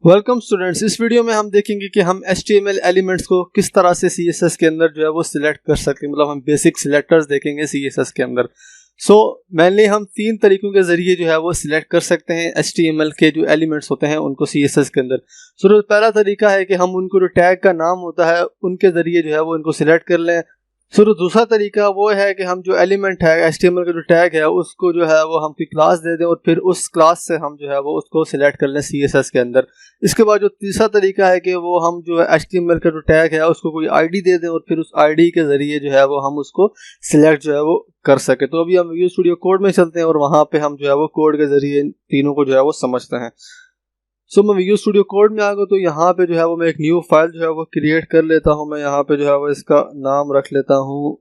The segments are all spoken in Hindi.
Welcome students. इस वीडियो में हम देखेंगे कि हम HTML एलिमेंट्स को किस तरह से CSS के अंदर जो है वो सिलेक्ट कर सकते हैं। मतलब हम बेसिक सिलेक्टर्स देखेंगे CSS के अंदर। मेनली हम 3 तरीकों के जरिए जो है वो सिलेक्ट कर सकते हैं HTML के जो एलिमेंट्स होते हैं उनको CSS के अंदर। पहला तरीका है कि हम उनको जो टैग का नाम होता है उनके जरिए जो है वो इनको सिलेक्ट कर लें। दूसरा तरीका वो है कि हम जो एलिमेंट है HTML का जो टैग है उसको जो है वो हम कोई क्लास दे दें और फिर उस क्लास से हम जो है वो उसको सिलेक्ट कर लें CSS के अंदर। इसके बाद जो तीसरा तरीका है कि वो हम जो है HTML का जो टैग है उसको कोई ID दे दें और फिर उस ID के ज़रिए जो है वो हम उसको सिलेक्ट जो है वो कर सके। तो अभी हम विजुअल स्टूडियो कोड में चलते हैं और वहाँ पे हम जो है वो कोड के ज़रिए तीनों को जो है वो समझते हैं। मैं विजुअल स्टूडियो कोड में आ गया तो यहाँ पे जो है वो मैं एक न्यू फाइल जो है वो क्रिएट कर लेता हूँ। मैं यहाँ पे जो है वो इसका नाम रख लेता हूँ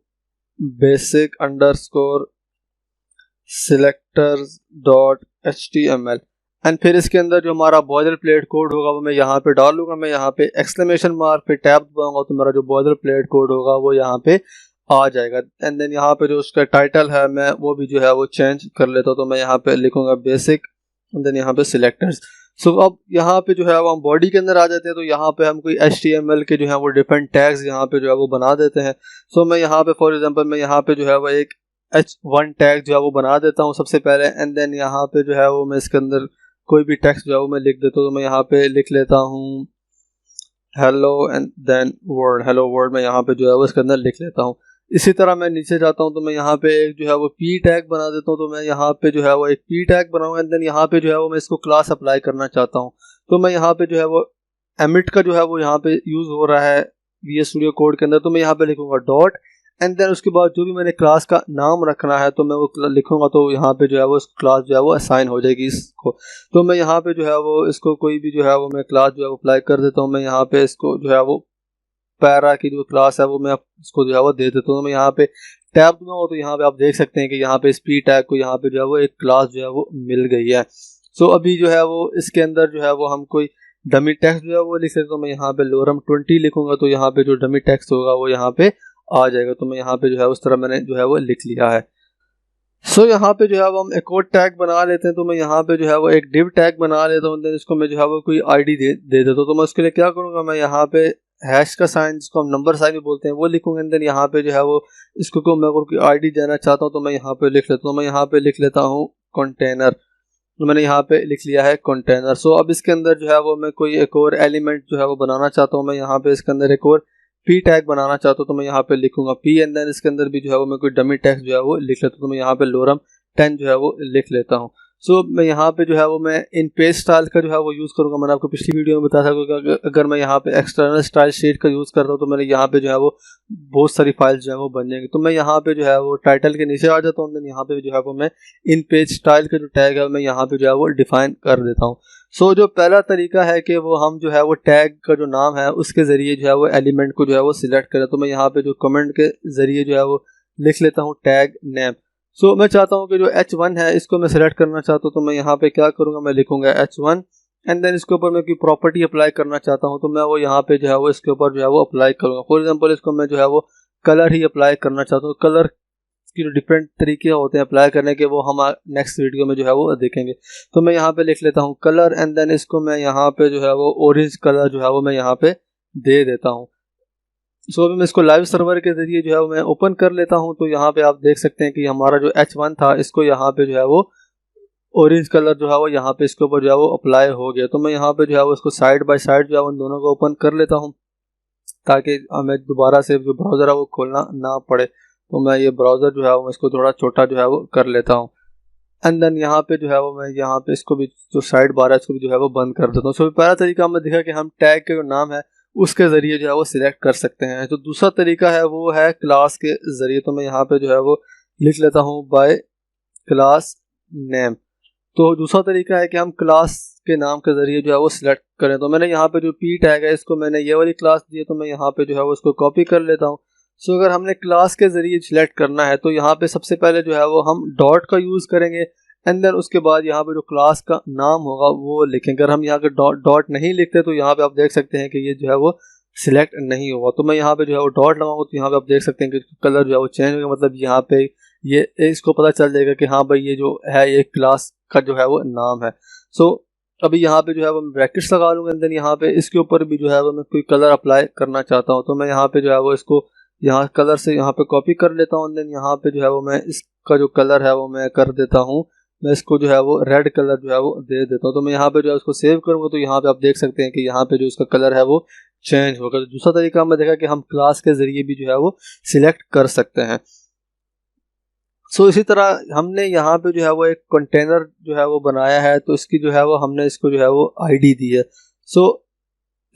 basic_selectors.html एंड फिर इसके अंदर जो हमारा बॉयलर प्लेट कोड होगा वो मैं यहाँ पे डालूंगा। मैं यहाँ पे एक्सक्लेमेशन मार्क पे टैब दबाऊंगा तो मेरा जो बॉयलर प्लेट कोड होगा वो यहाँ पे आ जाएगा। एंड देन यहाँ पे जो उसका टाइटल है मैं वो भी जो है वो चेंज कर लेता हूँ। तो मैं यहाँ पे लिखूंगा बेसिक एंड देन यहाँ पे सिलेक्टर्स। अब यहाँ पे जो है वो हम बॉडी के अंदर आ जाते हैं तो यहाँ पे हम कोई HTML के जो है वो डिफरेंट टैग्स यहाँ पे जो है वो बना देते हैं। मैं यहाँ पे फॉर एग्जांपल मैं यहाँ पे जो है वो एक H1 टैग जो है वो बना देता हूँ सबसे पहले। एंड देन यहाँ पे जो है वो मैं इसके अंदर कोई भी टेक्स्ट जो है वो मैं लिख देता हूँ। तो मैं यहाँ पे लिख लेता हूँ hello and then world, hello world मैं यहाँ पे जो है वो इसके अंदर लिख लेता हूँ। इसी तरह मैं नीचे जाता हूँ तो मैं यहाँ पे एक जो है वो P टैग बना देता हूँ। तो मैं यहाँ पे जो है वो एक P टैग बनाऊंगा एंड देन यहाँ पे जो है वो मैं इसको क्लास अप्लाई करना चाहता हूँ। तो मैं यहाँ पे जो है वो एमिट का जो है वो यहाँ पे यूज़ हो रहा है VS स्टूडियो कोड के अंदर। तो मैं यहाँ पे लिखूंगा डॉट एंड देन उसके बाद जो भी मैंने क्लास का नाम रखना है तो मैं वो लिखूंगा तो यहाँ पे जो है वो क्लास जो है वो असाइन हो जाएगी इसको। तो मैं यहाँ पे जो है वो इसको कोई भी जो है वो मैं क्लास जो है वो अप्लाई कर देता हूँ। मैं यहाँ पे इसको जो है वो पैरा की जो क्लास है वो मैं इसको जो है वो दे देता हूँ। मैं यहाँ पे टैब दूंगा तो यहाँ पे आप देख सकते हैं कि यहाँ पे इस P टैग को यहाँ पे जो है वो एक क्लास जो है वो मिल गई है। अभी जो है वो इसके अंदर जो है वो हम कोई डमी टेक्स्ट जो है वो लिख सकते। तो मैं यहाँ पे लोरम 20 लिखूंगा तो यहाँ पे जो डमी टेक्स्ट होगा वो यहाँ पे आ जाएगा। तो मैं यहाँ पे जो है उस तरह मैंने जो है वो लिख लिया है। यहाँ पे जो है वो हम एक और टैग बना लेते हैं। तो मैं यहाँ पे जो है वो एक डिव टैग बना लेता हूँ। देन इसको मैं जो है वो कोई ID दे देता हूँ। तो मैं उसके लिए क्या करूँगा, मैं यहाँ पे हैश का साइन जिसको हम नंबर साइन भी बोलते हैं वो लिखूंगा। एंड देन यहाँ पे जो है वो इसको मैं अगर कोई ID देना चाहता हूँ तो मैं यहाँ पे लिख लेता हूँ। मैं यहाँ पे लिख लेता हूँ कंटेनर। तो मैंने यहाँ पे लिख लिया है कंटेनर। अब इसके अंदर जो है वो मैं कोई एक और एलिमेंट जो है वो बनाना चाहता हूँ। मैं यहाँ पे इसके अंदर एक और P टैग बनाना चाहता हूँ तो मैं यहाँ पे लिखूंगा P एंड देन इसके अंदर भी जो है वो मैं कोई डमी टेक्स्ट जो है वो लिख लेता हूँ। तो मैं यहाँ पे लोरम 10 जो है वो लिख लेता हूँ। मैं यहाँ पे जो है वो मैं इन पेज स्टाइल का जो है वो यूज़ करूँगा। मैंने आपको पिछली वीडियो में बताया था कि अगर मैं यहाँ पे एक्सटर्नल स्टाइल शीट का यूज़ कर रहा हूँ तो मैंने यहाँ पे जो है वो बहुत सारी फाइल्स जो है वो बन जाएंगी। तो मैं यहाँ पे जो है वो टाइटल के नीचे आ जाता हूँ। देन यहाँ पे जो है वो मैं इन पेज स्टाइल का जो टैग है मैं यहाँ पे जो है वो डिफाइन कर देता हूँ। जो पहला तरीका है कि वो हम जो है वो टैग का जो नाम है उसके ज़रिए जो है वो एलिमेंट को जो है वो सिलेक्ट करें। तो मैं यहाँ पे जो कमेंट के ज़रिए जो है वो लिख लेता हूँ टैग नेम। मैं चाहता हूँ कि जो H1 है इसको मैं सिलेक्ट करना चाहता हूँ। तो मैं यहाँ पे क्या करूँगा, मैं लिखूँगा H1 एंड देन इसके ऊपर मैं कोई प्रॉपर्टी अप्लाई करना चाहता हूँ तो मैं वो यहाँ पे जो है वो इसके ऊपर जो है वो अप्लाई करूँगा। फॉर एग्जांपल इसको मैं जो है वो कलर ही अप्लाई करना चाहता हूँ। कलर की जो डिफरेंट तरीके होते हैं अप्लाई करने के वो हम नेक्स्ट वीडियो में जो है वो देखेंगे। तो मैं यहाँ पे लिख लेता हूँ कलर एंड देन इसको मैं यहाँ पे जो है वो ऑरेंज कलर जो है वो मैं यहाँ पे दे देता हूँ। अभी मैं इसको लाइव सर्वर के जरिए जो है मैं ओपन कर लेता हूं। तो यहाँ पे आप देख सकते हैं कि हमारा जो H1 था इसको यहाँ पे जो है वो ऑरेंज कलर जो है वो यहाँ पे इसके ऊपर जो है वो अप्लाई हो गया। तो मैं यहाँ पे जो है वो इसको साइड बाय साइड जो है उन दोनों को ओपन कर लेता हूँ ताकि हमें दोबारा से जो ब्राउज़र है वो खोलना ना पड़े। तो मैं ये ब्राउज़र जो है वो इसको थोड़ा छोटा जो है वो कर लेता हूँ एंड देन यहाँ पे जो है वो मैं यहाँ पे इसको भी जो साइड बार है इसको भी जो है वो बंद कर देता हूँ। पहला तरीका हमने देखा कि हम टैग के जो नाम है उसके ज़रिए जो है वो सिलेक्ट कर सकते हैं। तो दूसरा तरीका है वो है क्लास के ज़रिए। तो मैं यहाँ पे जो है वो लिख लेता हूँ बाय क्लास नेम। तो दूसरा तरीका है कि हम क्लास के नाम के ज़रिए जो है वो सिलेक्ट करें। तो मैंने यहाँ पे जो P टैग है इसको मैंने ये वाली क्लास दी है तो मैं यहाँ पे जो है वो इसको कॉपी कर लेता हूँ। अगर हमने क्लास के ज़रिए सिलेक्ट करना है तो यहाँ पे सबसे पहले जो है वो हम डॉट का यूज़ करेंगे एंड देन उसके बाद यहाँ पे जो क्लास का नाम होगा वो लिखेंगे। अगर हम यहाँ पे डॉट नहीं लिखते तो यहाँ पे आप देख सकते हैं कि ये जो है वो सिलेक्ट नहीं होगा। तो मैं यहाँ पे जो है वो डॉट लगाऊंगा तो यहाँ पे आप देख सकते हैं कि कलर जो है वो चेंज होगा। मतलब यहाँ पे ये इसको पता चल जाएगा कि हाँ भाई ये जो है ये क्लास का जो है वो नाम है। अभी यहाँ पे जो है वो मैं ब्रैकेट्स लगा लूँगा, एंड देन यहाँ पे इसके ऊपर भी जो है वो मैं कोई कलर अप्लाई करना चाहता हूँ, तो मैं यहाँ पे जो है वो इसको यहाँ कलर से यहाँ पे कॉपी कर लेता हूँ, एंड देन यहाँ पे जो है वो मैं इसका जो कलर है वो मैं कर देता हूँ, मैं इसको जो है वो रेड कलर जो है वो दे देता हूँ। तो मैं यहाँ पे जो है उसको सेव करूँगा, तो यहाँ पे आप देख सकते हैं कि यहाँ पे जो इसका कलर है वो चेंज होगा। तो दूसरा तरीका हमने देखा कि हम क्लास के ज़रिए भी जो है वो सिलेक्ट कर सकते हैं। सो इसी तरह हमने यहाँ पे जो है वो एक कंटेनर जो है वो बनाया है, तो इसकी जो है वो हमने इसको जो है वो आईडी दी है। सो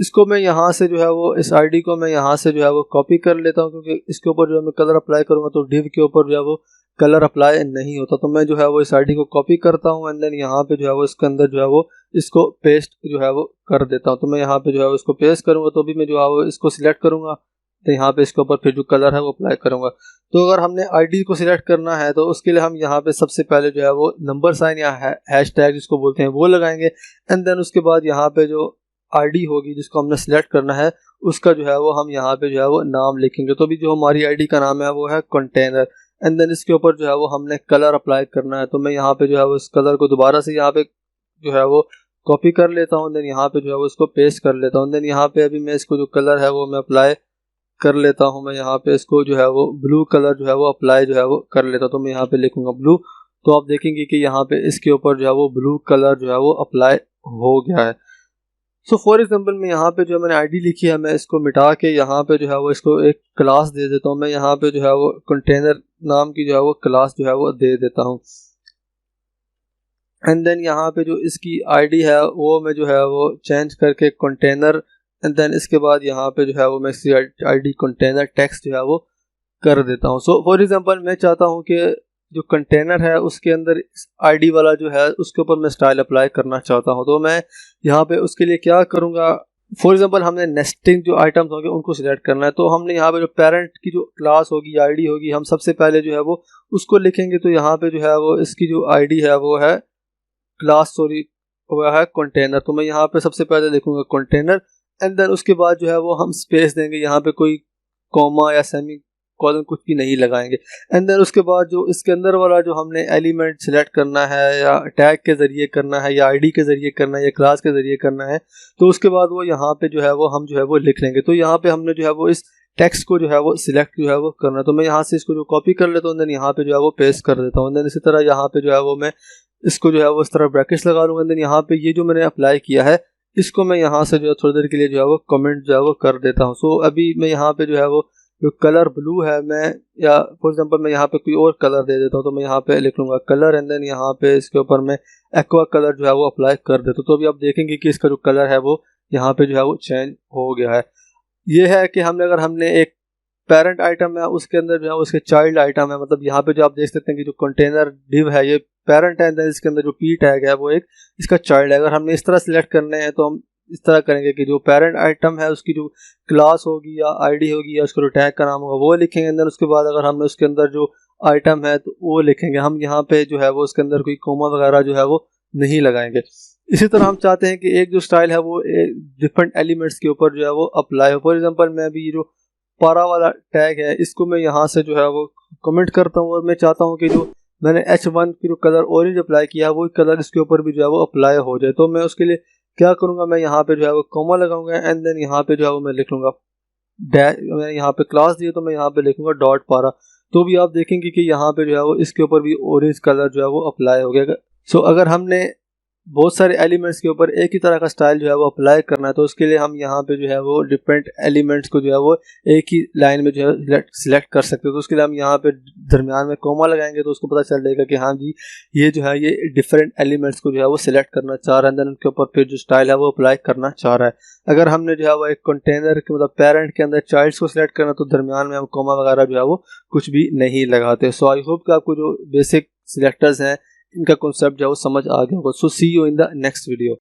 इसको मैं यहाँ से जो है वो इस आईडी को मैं यहाँ से जो है वो कॉपी कर लेता हूँ, क्योंकि इसके ऊपर जो है मैं कलर अप्लाई करूँगा तो डिव के ऊपर जो है वो कलर अप्लाई नहीं होता। तो मैं जो है वो इस आईडी को कॉपी करता हूँ, एंड देन यहाँ पे जो है वो इसके अंदर जो है वो इसको पेस्ट जो है वो कर देता हूँ। तो मैं यहाँ पे जो है वो इसको पेस्ट करूँगा, तो भी मैं जो है वो इसको सिलेक्ट करूँगा, तो यहाँ पे इसके ऊपर फिर जो कलर है वो अप्लाई करूँगा। तो अगर हमने आईडी को सिलेक्ट करना है तो उसके लिए हम यहाँ पे सबसे पहले जो है वो नंबर साइन या हैश टैग जिसको बोलते हैं वो लगाएंगे, एंड देन उसके बाद यहाँ पे जो आईडी होगी जिसको हमने सिलेक्ट करना है उसका जो है वो हम यहाँ पे जो है वो नाम लिखेंगे। तो भी जो हमारी आईडी का नाम है वो है कंटेनर, एंड देन इसके ऊपर जो है वो हमने कलर अप्लाई करना है। तो मैं यहाँ पे जो है वो इस कलर को दोबारा से यहाँ पे जो है वो कॉपी कर लेता हूँ, देन यहाँ पे जो है वो इसको पेस्ट कर लेता हूँ। देन यहाँ पे अभी मैं इसको जो कलर है वो मैं अप्लाई कर लेता हूँ, मैं यहाँ पे इसको जो है वो ब्लू कलर जो है वो अप्लाई जो है वो कर लेता हूँ। तो मैं यहाँ पे लिखूंगा ब्लू, तो आप देखेंगे कि यहाँ पे इसके ऊपर जो है वो ब्लू कलर जो है वो अप्लाई हो गया है। सो फॉर एग्जांपल मैं यहाँ पे जो मैंने आईडी लिखी है मैं इसको मिटा के यहाँ पे जो है वो इसको एक क्लास दे देता हूँ। मैं यहाँ पे जो है वो कंटेनर नाम की जो है वो क्लास जो है वो दे देता हूँ, एंड देन यहाँ पे जो इसकी आईडी है वो मैं जो है वो चेंज करके कंटेनर, एंड देन इसके बाद यहाँ पे जो है वो मैं इसकी आईडी कंटेनर टेक्स्ट जो है वो कर देता हूँ। सो फॉर एग्जांपल मैं चाहता हूँ कि जो कंटेनर है उसके अंदर आईडी वाला जो है उसके ऊपर मैं स्टाइल अप्लाई करना चाहता हूँ, तो मैं यहाँ पे उसके लिए क्या करूँगा, फॉर एग्जांपल हमने नेस्टिंग जो आइटम्स होंगे उनको सिलेक्ट करना है। तो हमने यहाँ पे जो पेरेंट की जो क्लास होगी आईडी होगी हम सबसे पहले जो है वो उसको लिखेंगे। तो यहाँ पे जो है वो इसकी जो आईडी है वो है क्लास, सॉरी वो है कंटेनर। तो मैं यहाँ पे सबसे पहले लिखूंगा कंटेनर, एंड देन उसके बाद जो है वो हम स्पेस देंगे, यहाँ पे कोई कॉमा या सेमी कॉलन कुछ भी नहीं लगाएंगे। एंड देन उसके बाद जो इसके अंदर वाला जो हमने एलिमेंट सिलेक्ट करना है या टैग के ज़रिए करना है या आईडी के ज़रिए करना है या क्लास के ज़रिए करना है, तो उसके बाद वो यहाँ पे जो है वो हम जो है वो लिख लेंगे। तो यहाँ पे हमने जो है वो इस टेक्स्ट को जो है वो सिलेक्ट जो है वो करना है। तो मैं यहाँ से इसको जो कॉपी कर लेता हूँ, देन यहाँ पे जो है वो पेस्ट कर देता हूँ, देन इसी तरह यहाँ पे जो है वो मैं इसको जो है वो इस तरह ब्रैकेट्स लगा लूँगा। देन यहाँ पे ये जो मैंने अप्लाई किया है इसको मैं यहाँ से जो है थोड़ी देर के लिए जो है वो कमेंट जो है वो कर देता हूँ। सो अभी मैं यहाँ पे जो है वो जो कलर ब्लू है मैं, या फॉर एग्जांपल मैं यहाँ पे कोई और कलर दे देता हूँ, तो मैं यहाँ पे लिख लूँगा कलर, एंड देन यहाँ पे इसके ऊपर मैं एक्वा कलर जो है वो अप्लाई कर देता हूँ। तो अभी आप देखेंगे कि इसका जो कलर है वो यहाँ पे जो है वो चेंज हो गया है। ये है कि हमने एक पेरेंट आइटम है उसके अंदर जो है उसके चाइल्ड आइटम है, मतलब यहाँ पे जो आप देख सकते हैं कि जो कंटेनर डिव है ये पेरेंट है, देन इसके अंदर जो पी टैग है वो एक इसका चाइल्ड है। अगर हमने इस तरह सिलेक्ट करने हैं तो हम इस तरह करेंगे कि जो पेरेंट आइटम है उसकी जो क्लास होगी या आईडी होगी या उसका जो टैग का नाम होगा वो लिखेंगे, देन उसके बाद अगर हमने उसके अंदर जो आइटम है तो वो लिखेंगे। हम यहाँ पे जो है वो उसके अंदर कोई कोमा वगैरह जो है वो नहीं लगाएंगे। इसी तरह हम चाहते हैं कि एक जो स्टाइल है वो डिफरेंट एलिमेंट्स के ऊपर जो है वो अप्लाई हो। फॉर एग्जांपल मैं अभी जो पारा वाला टैग है इसको मैं यहाँ से जो है वो कमेंट करता हूँ, और मैं चाहता हूँ कि जो मैंने H1 की जो कलर ऑरेंज अप्लाई किया है वो कलर इसके ऊपर भी जो है वो अप्लाई हो जाए। तो मैं उसके लिए क्या करूँगा, मैं यहाँ पे जो है वो कॉमा लगाऊंगा, एंड देन यहाँ पे जो है वो मैं लिख लूँगा मैंने यहाँ पे क्लास दी है तो मैं यहाँ पे लिखूंगा डॉट पारा। तो भी आप देखेंगे कि यहाँ पे जो है वो इसके ऊपर भी ऑरेंज कलर जो है वो अप्लाई हो गया। सो अगर हमने बहुत सारे एलिमेंट्स के ऊपर एक ही तरह का स्टाइल जो है वो अप्लाई करना है तो उसके लिए हम यहाँ पे जो है वो डिफरेंट एलिमेंट्स को जो है वो एक ही लाइन में जो है सिलेक्ट कर सकते हैं। तो उसके लिए हम यहाँ पे दरमियान में कोमा लगाएंगे तो उसको पता चल जाएगा कि हाँ जी ये जो है ये डिफरेंट एलिमेंट्स को जो है वो सिलेक्ट करना चाह रहा है, देन उनके ऊपर फिर जो स्टाइल है वो अप्लाई करना चाह रहा है। अगर हमने जो है वो एक कंटेनर के मतलब पेरेंट के अंदर चाइल्ड्स को सिलेक्ट करना तो दरमियान में हम कोमा वगैरह जो है वो कुछ भी नहीं लगाते। सो आई होप कि आपको जो बेसिक सिलेक्टर्स हैं इनका कॉन्सेप्ट जो है वो समझ आ गया होगा। So see you in the next video.